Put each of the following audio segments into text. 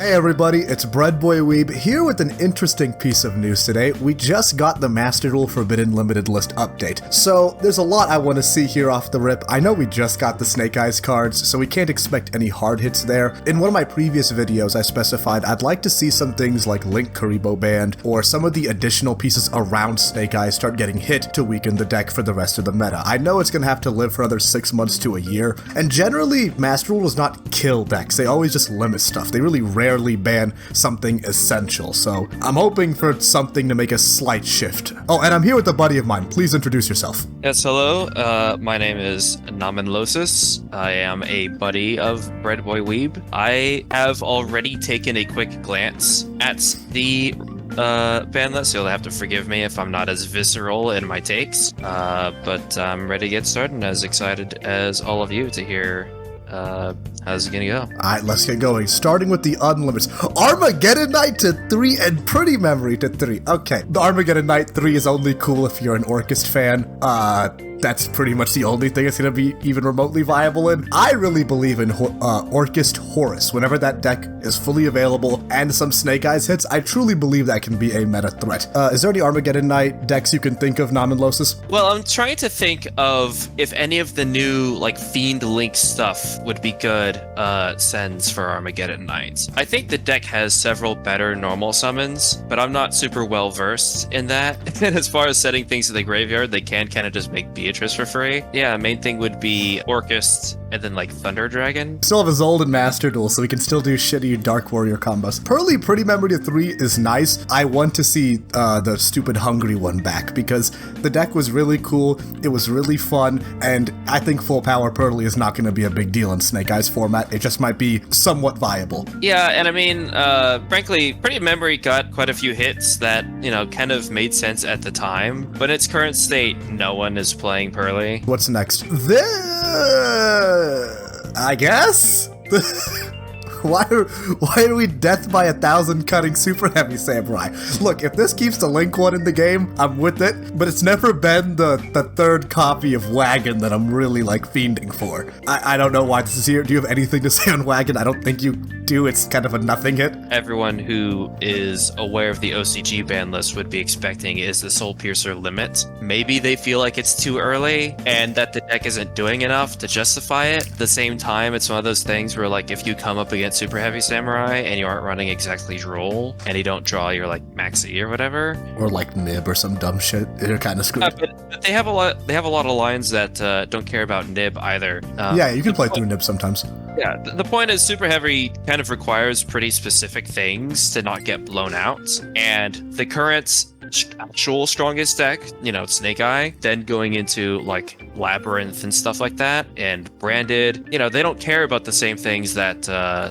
Hey everybody, it's Breadboy Weeb here with an interesting piece of news today. We just got the Master Duel Forbidden Limited List update. So there's a lot I want to see here off the rip. I know we just got the Snake Eyes cards, so we can't expect any hard hits there. In one of my previous videos I specified I'd like to see some things like Link Kuriboh Band or some of the additional pieces around Snake Eyes start getting hit to weaken the deck for the rest of the meta. I know it's going to have to live for another 6 months to a year, and generally Master Duel does not kill decks, they always just limit stuff. They really rarely ban something essential, so I'm hoping for something to make a slight shift. Oh, and I'm here with a buddy of mine. Please introduce yourself. Yes, hello. My name is namenloses. I am a buddy of Breadboy Weeb. I have already taken a quick glance at the ban list. You'll have to forgive me if I'm not as visceral in my takes, but I'm ready to get started and as excited as all of you to hear how's it gonna go? Alright, let's get going. Starting with the unlimits. Armageddon Knight to 3 and Pretty Memory to 3. Okay, the Armageddon Knight 3 is only cool if you're an Orchest fan. That's pretty much the only thing it's going to be even remotely viable in. I really believe in Orchest Horus. Whenever that deck is fully available and some Snake Eyes hits, I truly believe that can be a meta threat. Is there any Armageddon Knight decks you can think of, namenloses? Well, I'm trying to think of if any of the new, like, Fiend Link stuff would be good sends for Armageddon Knight. I think the deck has several better normal summons, but I'm not super well versed in that. And as far as setting things to the graveyard, they can kind of just make Beatrice for free. Yeah, main thing would be Orchest and then like Thunder Dragon. Still have his old and Master Duel, so we can still do shitty Dark Warrior combos. Pearly Pretty Memory to 3 is nice. I want to see the stupid Hungry one back because the deck was really cool, it was really fun, and I think full power Pearly is not going to be a big deal in Snake Eyes format. It just might be somewhat viable. Yeah, and I mean, frankly, Pretty Memory got quite a few hits that, you know, kind of made sense at the time, but in its current state, no one is playing Pearly. What's next? I guess? Why are we death by 1,000 cutting Super Heavy Samurai? Look, if this keeps the Link one in the game, I'm with it, but it's never been the third copy of Wagon that I'm really, like, fiending for. I don't know why this is here. Do you have anything to say on Wagon? I don't think you do. It's kind of a nothing hit. Everyone who is aware of the OCG ban list would be expecting is the Soul Piercer limit. Maybe they feel like it's too early and that the deck isn't doing enough to justify it. At the same time, it's one of those things where, like, if you come up against Super Heavy Samurai and you aren't running exactly Droll and you don't draw your like Max E or whatever, or like Nib or some dumb shit, you're kind of screwed. But they have a lot of lines that don't care about Nib either. Yeah, you can play through Nib sometimes. Yeah, the point is Super Heavy kind of requires pretty specific things to not get blown out, and the current actual strongest deck, you know, Snake Eye, then going into like Labyrinth and stuff like that, and Branded, you know, they don't care about the same things that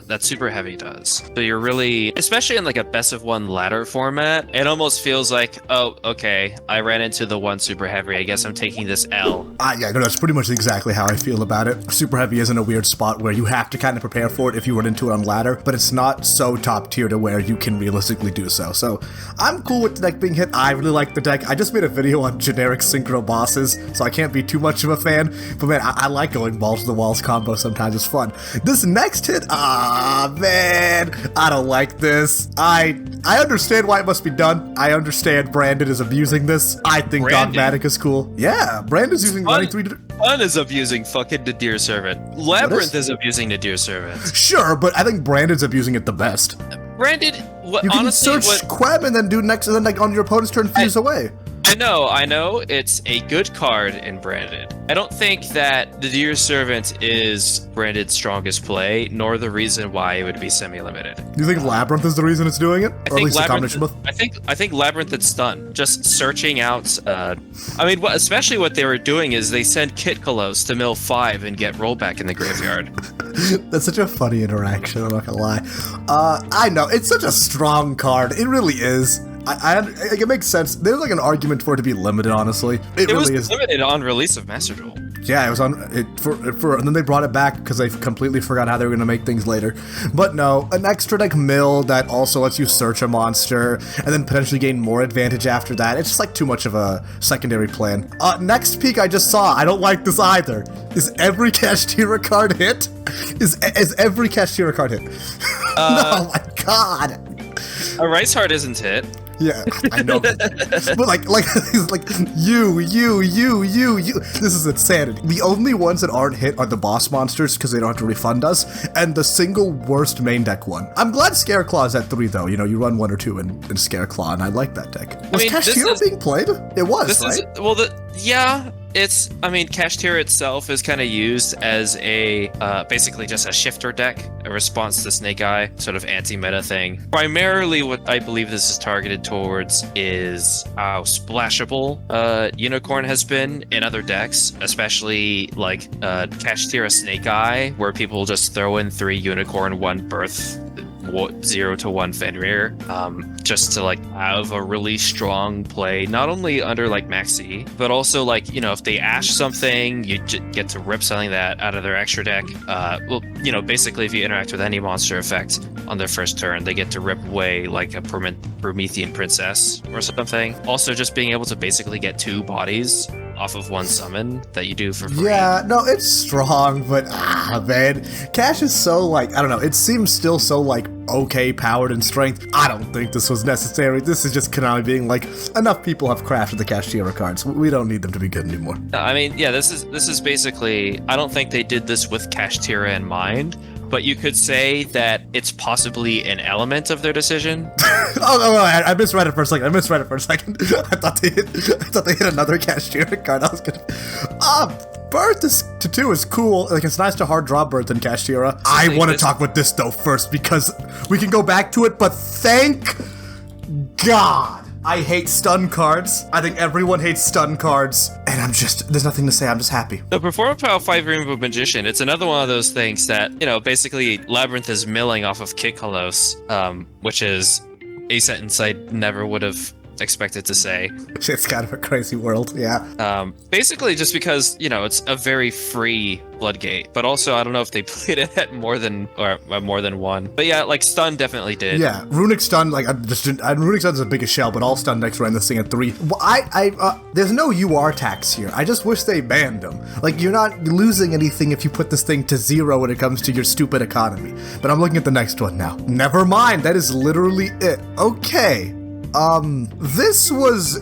that Super Heavy does. So you're really, especially in like a best of one ladder format, it almost feels like, oh, okay, I ran into the one Super Heavy, I guess I'm taking this L. Yeah, no, that's pretty much exactly how I feel about it. Super Heavy is in a weird spot where you have to kind of prepare for it if you run into it on ladder, but it's not so top tier to where you can realistically do so. So I'm cool with the deck being hit. I really like the deck. I just made a video on generic synchro bosses, so I can't be too much of a fan, but man, I like going balls to the walls combo sometimes. It's fun. This next hit, man, I don't like this. I understand why it must be done. I understand Brandon is abusing this. I think Dogmatic is cool. Yeah, Brandon's using 93 to... Fun is abusing fucking Nadir Servant. Labyrinth is abusing Nadir Servant. Sure, but I think Brandon's abusing it the best. Brandon, you can search Quem and then do next, and then like on your opponent's turn, fuse away. I know. It's a good card in Branded. I don't think that the Deer Servant is Branded's strongest play, nor the reason why it would be semi-limited. Do you think Labyrinth is the reason it's doing it? Or at least a combination of both? I think Labyrinth and Stun. Just searching out, I mean, especially what they were doing is they send Kit Kalos to mill 5 and get rollback in the graveyard. That's such a funny interaction, I'm not gonna lie. I know, it's such a strong card. It really is. It makes sense. There's like an argument for it to be limited, honestly. It really was limited on release of Master Duel. Yeah, it was on it and then they brought it back because they completely forgot how they were going to make things later. But no, an extra deck mill that also lets you search a monster and then potentially gain more advantage after that. It's just like too much of a secondary plan. Next peak I just saw, I don't like this either. Is every Kashtira card hit? Is every Kashtira card hit? No, my god. A Rice Heart isn't hit. Yeah, I know. But like you. This is insanity. The only ones that aren't hit are the boss monsters because they don't have to refund us, and the single worst main deck one. I'm glad Scareclaw's at 3 though. You know, you run 1 or 2 in Scareclaw, and I like that deck. Was Kashtira being played? It was, right? Yeah. I mean, Kashtira itself is kind of used as a, basically just a shifter deck, a response to Snake Eye, sort of anti-meta thing. Primarily what I believe this is targeted towards is how splashable Unicorn has been in other decks, especially like Kashtira Snake Eye, where people just throw in 3 Unicorn, 1 Birth, 0 to 1 Fenrir, just to like have a really strong play, not only under like Maxi, but also like, you know, if they ash something, you get to rip something that out of their extra deck. Well, you know, basically if you interact with any monster effect on their first turn, they get to rip away like a Promethean Princess or something. Also just being able to basically get 2 bodies off of 1 summon that you do for free. Yeah, no, it's strong, but man, Cash is so like, I don't know, it seems still so like okay powered in strength. I don't think this was necessary. This is just Konami being like, enough people have crafted the Kashtira cards. We don't need them to be good anymore. I mean, yeah, this is basically, I don't think they did this with Kashtira in mind, but you could say that it's possibly an element of their decision. I misread it for a second. I thought they hit another Kashtira card. I was gonna. Birth to 2 is cool. Like, it's nice to hard draw Birth and Kashtira. I want to talk with this though first because we can go back to it, but thank God. I hate stun cards. I think everyone hates stun cards. And there's nothing to say. I'm just happy. The Performance Power 5 Rainbow Magician, it's another one of those things that, you know, basically Labyrinth is milling off of Kikhalos, which is a sentence I never would have expected to say. It's kind of a crazy world, yeah. Basically just because, you know, it's a very free Bloodgate, but also I don't know if they played it at more than 1. But yeah, like Stun definitely did. Yeah, Runic Stun, like Runic Stun is the biggest shell, but all Stun decks ran this thing at 3. Well, there's no UR tax here. I just wish they banned them. Like, you're not losing anything if you put this thing to 0 when it comes to your stupid economy. But I'm looking at the next one now. Never mind, that is literally it. Okay. This was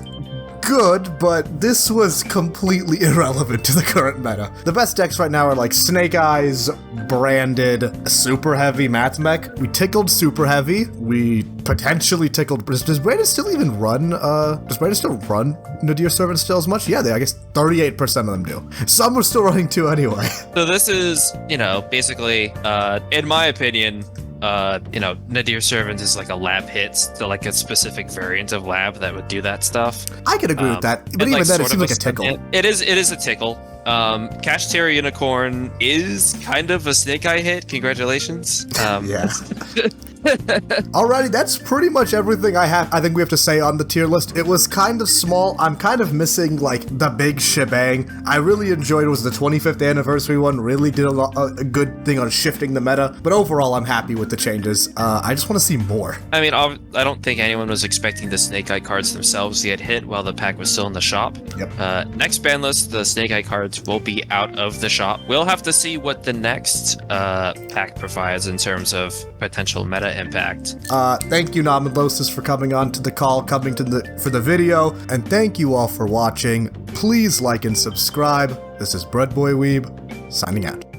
good, but this was completely irrelevant to the current meta. The best decks right now are like Snake Eyes, Branded, Super Heavy, Math Mech. We tickled Super Heavy. We potentially tickled. Does Branded still even run? Does Branded still run Nadir Servant still as much? Yeah, I guess 38% of them do. Some were still running 2 anyway. So this is, you know, basically, in my opinion, you know, Nadir Servant is like a lab hit to like a specific variant of lab that would do that stuff. I could agree with that, but even then, it seems like a tickle. It is a tickle. Kashtira Unicorn is kind of a Snake Eye hit. Congratulations. Yeah. Alrighty, that's pretty much everything I think we have to say on the tier list. It was kind of small. I'm kind of missing like the big shebang. I really enjoyed it. Was the 25th anniversary one. Really did a good thing on shifting the meta. But overall, I'm happy with the changes. I just want to see more. I mean, I don't think anyone was expecting the Snake Eye cards themselves to get hit while the pack was still in the shop. Yep. Next ban list, the Snake Eye cards will be out of the shop. We'll have to see what the next pack provides in terms of potential meta impact. Thank you, namenloses, for coming on to the call, for the video, and thank you all for watching. Please like and subscribe. This is Breadboy Weeb, signing out.